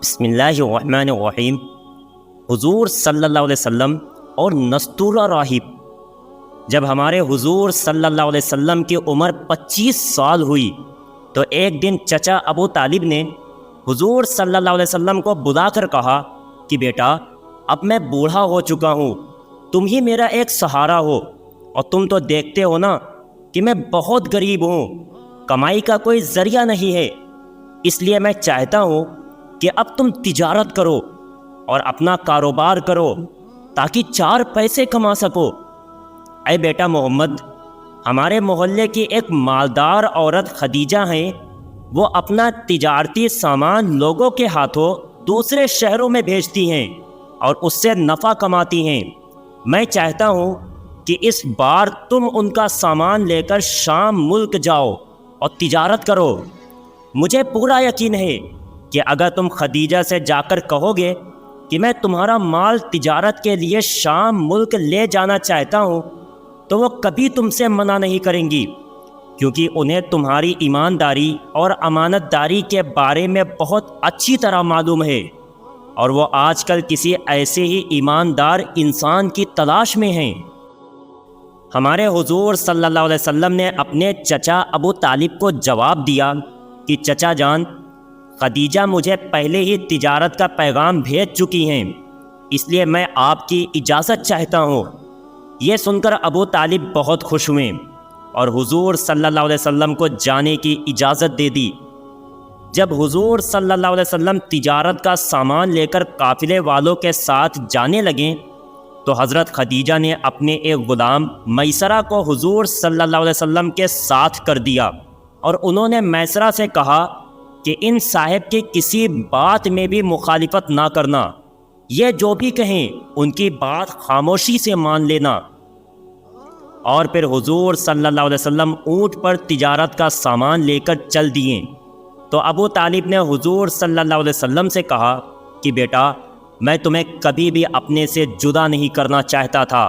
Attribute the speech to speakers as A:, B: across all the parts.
A: بسم اللہ الرحمن الرحیم۔ حضور صلی اللہ علیہ وسلم اور نستورہ راہب، جب ہمارے حضور صلی اللہ علیہ وسلم کی عمر 25 سال ہوئی تو ایک دن چچا ابو طالب نے حضور صلی اللہ علیہ وسلم کو بلا کر کہا کہ بیٹا، اب میں بوڑھا ہو چکا ہوں، تم ہی میرا ایک سہارا ہو، اور تم تو دیکھتے ہو نا کہ میں بہت غریب ہوں، کمائی کا کوئی ذریعہ نہیں ہے، اس لیے میں چاہتا ہوں کہ اب تم تجارت کرو اور اپنا کاروبار کرو تاکہ 4 پیسے کما سکو۔ اے بیٹا محمد، ہمارے محلے کی ایک مالدار عورت خدیجہ ہیں، وہ اپنا تجارتی سامان لوگوں کے ہاتھوں دوسرے شہروں میں بھیجتی ہیں اور اس سے نفع کماتی ہیں۔ میں چاہتا ہوں کہ اس بار تم ان کا سامان لے کر شام ملک جاؤ اور تجارت کرو۔ مجھے پورا یقین ہے کہ اگر تم خدیجہ سے جا کر کہو گے کہ میں تمہارا مال تجارت کے لیے شام ملک لے جانا چاہتا ہوں تو وہ کبھی تم سے منع نہیں کریں گی، کیونکہ انہیں تمہاری ایمانداری اور امانت داری کے بارے میں بہت اچھی طرح معلوم ہے، اور وہ آج کل کسی ایسے ہی ایماندار انسان کی تلاش میں ہیں۔ ہمارے حضور صلی اللہ علیہ وسلم نے اپنے چچا ابو طالب کو جواب دیا کہ چچا جان، خدیجہ مجھے پہلے ہی تجارت کا پیغام بھیج چکی ہیں، اس لیے میں آپ کی اجازت چاہتا ہوں۔ یہ سن کر ابو طالب بہت خوش ہوئے اور حضور صلی اللہ علیہ وسلم کو جانے کی اجازت دے دی۔ جب حضور صلی اللہ علیہ وسلم تجارت کا سامان لے کر قافلے والوں کے ساتھ جانے لگے تو حضرت خدیجہ نے اپنے ایک غلام میسرہ کو حضور صلی اللہ علیہ وسلم کے ساتھ کر دیا، اور انہوں نے میسرہ سے کہا کہ ان صاحب کی کسی بات میں بھی مخالفت نہ کرنا، یہ جو بھی کہیں ان کی بات خاموشی سے مان لینا۔ اور پھر حضور صلی اللہ علیہ وسلم اونٹ پر تجارت کا سامان لے کر چل دیے تو ابو طالب نے حضور صلی اللہ علیہ وسلم سے کہا کہ بیٹا، میں تمہیں کبھی بھی اپنے سے جدا نہیں کرنا چاہتا تھا،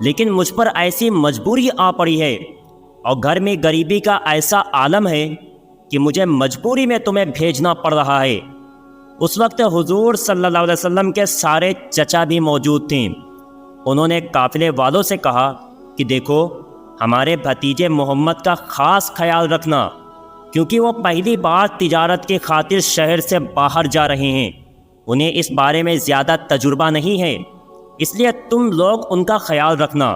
A: لیکن مجھ پر ایسی مجبوری آ پڑی ہے اور گھر میں غریبی کا ایسا عالم ہے کہ مجھے مجبوری میں تمہیں بھیجنا پڑ رہا ہے۔ اس وقت حضور صلی اللہ علیہ وسلم کے سارے چچا بھی موجود تھے۔ انہوں نے قافلے والوں سے کہا کہ دیکھو، ہمارے بھتیجے محمد کا خاص خیال رکھنا، کیونکہ وہ پہلی بار تجارت کی خاطر شہر سے باہر جا رہے ہیں، انہیں اس بارے میں زیادہ تجربہ نہیں ہے، اس لیے تم لوگ ان کا خیال رکھنا۔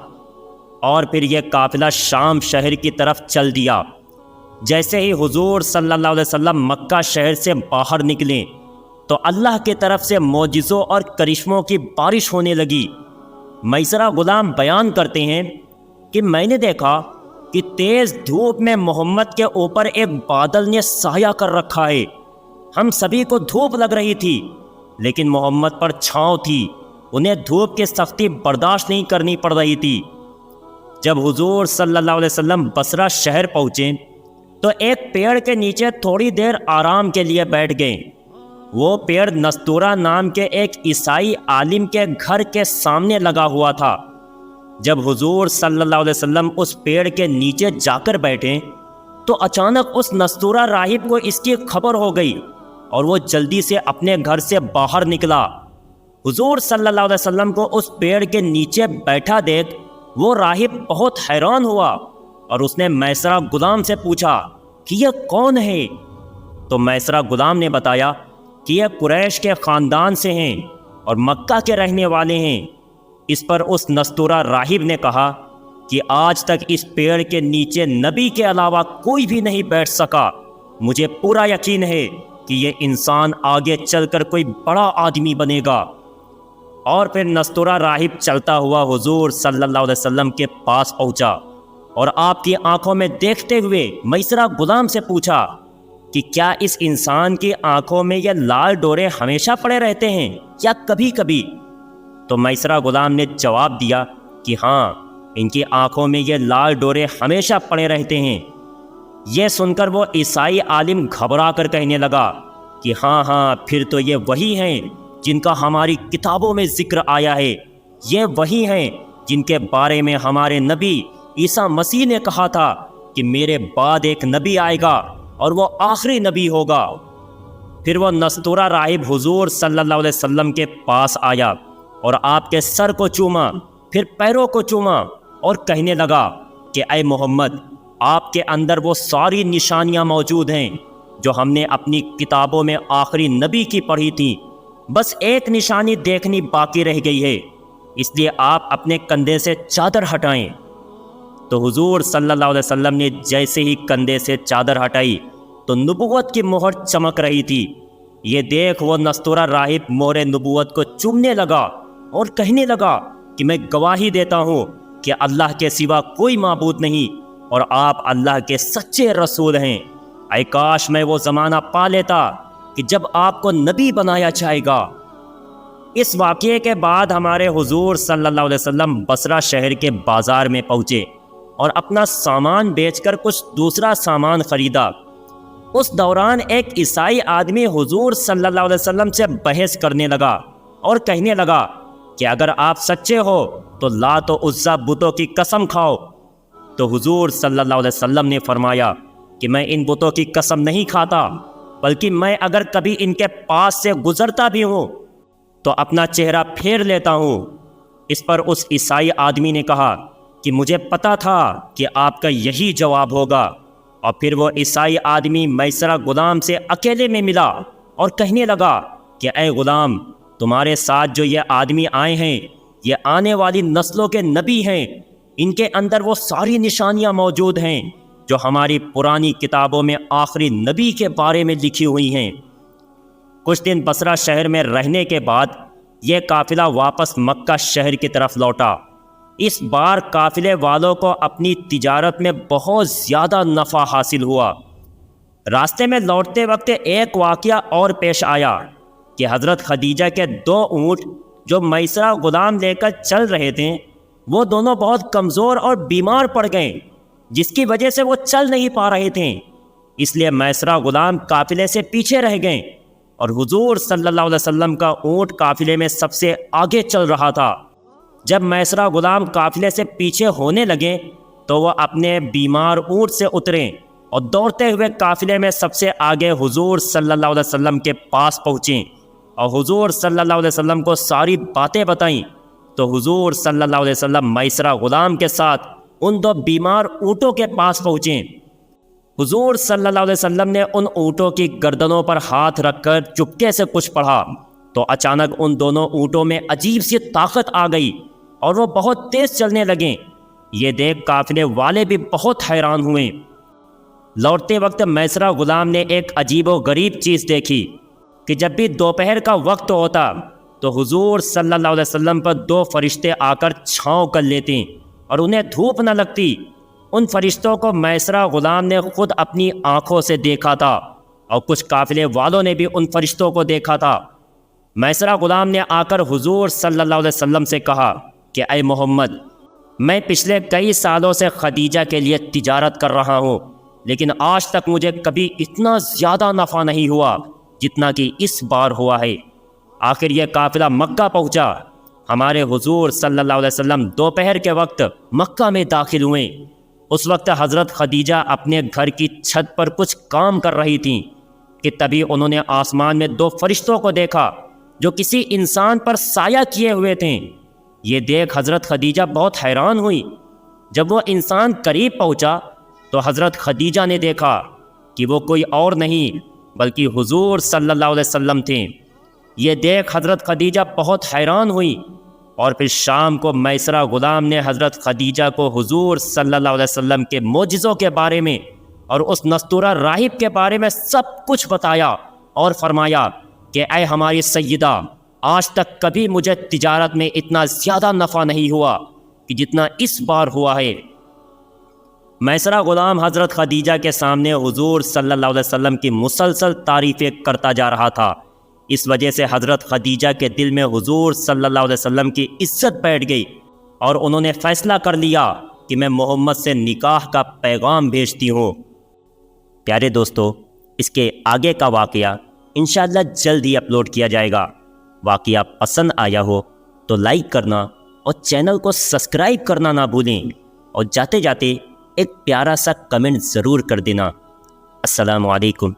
A: اور پھر یہ قافلہ شام شہر کی طرف چل دیا۔ جیسے ہی حضور صلی اللہ علیہ وسلم مکہ شہر سے باہر نکلے تو اللہ کی طرف سے معجزوں اور کرشموں کی بارش ہونے لگی۔ میسرہ غلام بیان کرتے ہیں کہ میں نے دیکھا کہ تیز دھوپ میں محمد کے اوپر ایک بادل نے سایہ کر رکھا ہے، ہم سبھی کو دھوپ لگ رہی تھی لیکن محمد پر چھاؤں تھی، انہیں دھوپ کی سختی برداشت نہیں کرنی پڑ رہی تھی۔ جب حضور صلی اللہ علیہ وسلم بصرہ شہر پہنچے تو ایک پیڑ کے نیچے تھوڑی دیر آرام کے لیے بیٹھ گئے۔ وہ پیڑ نستورہ نام کے ایک عیسائی عالم کے گھر کے سامنے لگا ہوا تھا۔ جب حضور صلی اللہ علیہ وسلم اس پیڑ کے نیچے جا کر بیٹھے تو اچانک اس نستورہ راہب کو اس کی خبر ہو گئی اور وہ جلدی سے اپنے گھر سے باہر نکلا۔ حضور صلی اللہ علیہ وسلم کو اس پیڑ کے نیچے بیٹھا دیکھ وہ راہب بہت حیران ہوا اور اس نے میسرہ غلام سے پوچھا کہ یہ کون ہے؟ تو میسرہ غلام نے بتایا کہ یہ قریش کے خاندان سے ہیں اور مکہ کے رہنے والے ہیں۔ اس پر اس نستورہ راہب نے کہا کہ آج تک اس پیڑ کے نیچے نبی کے علاوہ کوئی بھی نہیں بیٹھ سکا، مجھے پورا یقین ہے کہ یہ انسان آگے چل کر کوئی بڑا آدمی بنے گا۔ اور پھر نستورہ راہب چلتا ہوا حضور صلی اللہ علیہ وسلم کے پاس پہنچا اور آپ کی آنکھوں میں دیکھتے ہوئے میسرہ غلام سے پوچھا کہ کیا اس انسان کی آنکھوں میں یہ لال ڈورے ہمیشہ پڑے رہتے ہیں یا کبھی کبھی؟ تو میسرہ غلام نے جواب دیا کہ ہاں، ان کی آنکھوں میں یہ لال ڈورے ہمیشہ پڑے رہتے ہیں۔ یہ سن کر وہ عیسائی عالم گھبرا کر کہنے لگا کہ ہاں، پھر تو یہ وہی ہیں جن کا ہماری کتابوں میں ذکر آیا ہے، یہ وہی ہیں جن کے بارے میں ہمارے نبی عیسیٰ مسیح نے کہا تھا کہ میرے بعد ایک نبی آئے گا اور وہ آخری نبی ہوگا۔ پھر وہ نستورہ راہب حضور صلی اللہ علیہ وسلم کے پاس آیا اور آپ کے سر کو چوما، پھر پیروں کو چوما اور کہنے لگا کہ اے محمد، آپ کے اندر وہ ساری نشانیاں موجود ہیں جو ہم نے اپنی کتابوں میں آخری نبی کی پڑھی تھیں، بس ایک نشانی دیکھنی باقی رہ گئی ہے، اس لیے آپ اپنے کندھے سے چادر ہٹائیں۔ تو حضور صلی اللہ علیہ وسلم نے جیسے ہی کندھے سے چادر ہٹائی تو نبوت کی مہر چمک رہی تھی۔ یہ دیکھ وہ نستورہ راہب مہر نبوت کو چومنے لگا اور کہنے لگا کہ میں گواہی دیتا ہوں کہ اللہ کے سوا کوئی معبود نہیں اور آپ اللہ کے سچے رسول ہیں۔ اے کاش میں وہ زمانہ پا لیتا کہ جب آپ کو نبی بنایا جائے گا۔ اس واقعے کے بعد ہمارے حضور صلی اللہ علیہ وسلم بصرہ شہر کے بازار میں پہنچے اور اپنا سامان بیچ کر کچھ دوسرا سامان خریدا۔ اس دوران ایک عیسائی آدمی حضور صلی اللہ علیہ وسلم سے بحث کرنے لگا اور کہنے لگا کہ اگر آپ سچے ہو تو لات و عزیٰ بتوں کی قسم کھاؤ۔ تو حضور صلی اللہ علیہ وسلم نے فرمایا کہ میں ان بتوں کی قسم نہیں کھاتا، بلکہ میں اگر کبھی ان کے پاس سے گزرتا بھی ہوں تو اپنا چہرہ پھیر لیتا ہوں۔ اس پر اس عیسائی آدمی نے کہا کہ مجھے پتا تھا کہ آپ کا یہی جواب ہوگا، اور پھر وہ عیسائی آدمی میسرہ غلام سے اکیلے میں ملا اور کہنے لگا کہ اے غلام، تمہارے ساتھ جو یہ آدمی آئے ہیں یہ آنے والی نسلوں کے نبی ہیں، ان کے اندر وہ ساری نشانیاں موجود ہیں جو ہماری پرانی کتابوں میں آخری نبی کے بارے میں لکھی ہوئی ہیں۔ کچھ دن بصرہ شہر میں رہنے کے بعد یہ قافلہ واپس مکہ شہر کی طرف لوٹا۔ اس بار قافلے والوں کو اپنی تجارت میں بہت زیادہ نفع حاصل ہوا۔ راستے میں لوٹتے وقت ایک واقعہ اور پیش آیا کہ حضرت خدیجہ کے 2 اونٹ جو میسرہ غلام لے کر چل رہے تھے، وہ دونوں بہت کمزور اور بیمار پڑ گئے، جس کی وجہ سے وہ چل نہیں پا رہے تھے۔ اس لیے میسرہ غلام قافلے سے پیچھے رہ گئے اور حضور صلی اللہ علیہ وسلم کا اونٹ قافلے میں سب سے آگے چل رہا تھا۔ جب میسرہ غلام قافلے سے پیچھے ہونے لگے تو وہ اپنے بیمار اونٹ سے اترے اور دوڑتے ہوئے قافلے میں سب سے آگے حضور صلی اللہ علیہ وسلم کے پاس پہنچے اور حضور صلی اللہ علیہ وسلم کو ساری باتیں بتائیں۔ تو حضور صلی اللہ علیہ وسلم میسرہ غلام کے ساتھ ان 2 بیمار اونٹوں کے پاس پہنچے۔ حضور صلی اللہ علیہ وسلم نے ان اونٹوں کی گردنوں پر ہاتھ رکھ کر چپکے سے کچھ پڑھا تو اچانک ان دونوں اونٹوں میں عجیب سی طاقت آ گئی اور وہ بہت تیز چلنے لگے۔ یہ دیکھ قافلے والے بھی بہت حیران ہوئے۔ لوٹتے وقت میسرہ غلام نے ایک عجیب و غریب چیز دیکھی کہ جب بھی دوپہر کا وقت ہوتا تو حضور صلی اللہ علیہ وسلم پر 2 فرشتے آ کر چھاؤں کر لیتے اور انہیں دھوپ نہ لگتی۔ ان فرشتوں کو میسرہ غلام نے خود اپنی آنکھوں سے دیکھا تھا اور کچھ قافلے والوں نے بھی ان فرشتوں کو دیکھا تھا۔ میسرہ غلام نے آ کر حضور صلی اللہ علیہ وسلم سے کہا کہ اے محمد، میں پچھلے کئی سالوں سے خدیجہ کے لیے تجارت کر رہا ہوں، لیکن آج تک مجھے کبھی اتنا زیادہ نفع نہیں ہوا جتنا کہ اس بار ہوا ہے۔ آخر یہ قافلہ مکہ پہنچا۔ ہمارے حضور صلی اللہ علیہ وسلم دوپہر کے وقت مکہ میں داخل ہوئے۔ اس وقت حضرت خدیجہ اپنے گھر کی چھت پر کچھ کام کر رہی تھیں کہ تبھی انہوں نے آسمان میں 2 فرشتوں کو دیکھا جو کسی انسان پر سایہ کیے ہوئے تھے۔ یہ دیکھ حضرت خدیجہ بہت حیران ہوئی۔ جب وہ انسان قریب پہنچا تو حضرت خدیجہ نے دیکھا کہ وہ کوئی اور نہیں بلکہ حضور صلی اللہ علیہ وسلم تھے۔ یہ دیکھ حضرت خدیجہ بہت حیران ہوئی، اور پھر شام کو میسرہ غلام نے حضرت خدیجہ کو حضور صلی اللہ علیہ وسلم کے معجزوں کے بارے میں اور اس نستورہ راہب کے بارے میں سب کچھ بتایا اور فرمایا کہ اے ہماری سیدہ، آج تک کبھی مجھے تجارت میں اتنا زیادہ نفع نہیں ہوا کہ جتنا اس بار ہوا ہے۔ میسرہ غلام حضرت خدیجہ کے سامنے حضور صلی اللہ علیہ وسلم کی مسلسل تعریفیں کرتا جا رہا تھا۔ اس وجہ سے حضرت خدیجہ کے دل میں حضور صلی اللہ علیہ وسلم کی عزت بیٹھ گئی اور انہوں نے فیصلہ کر لیا کہ میں محمد سے نکاح کا پیغام بھیجتی ہوں۔ پیارے دوستو، اس کے آگے کا واقعہ انشاءاللہ جلد ہی اپلوڈ کیا جائے گا۔ واقعہ پسند آیا ہو تو لائک کرنا اور چینل کو سبسکرائب کرنا نہ بھولیں، اور جاتے جاتے ایک پیارا سا کمنٹ ضرور کر دینا۔ السلام علیکم۔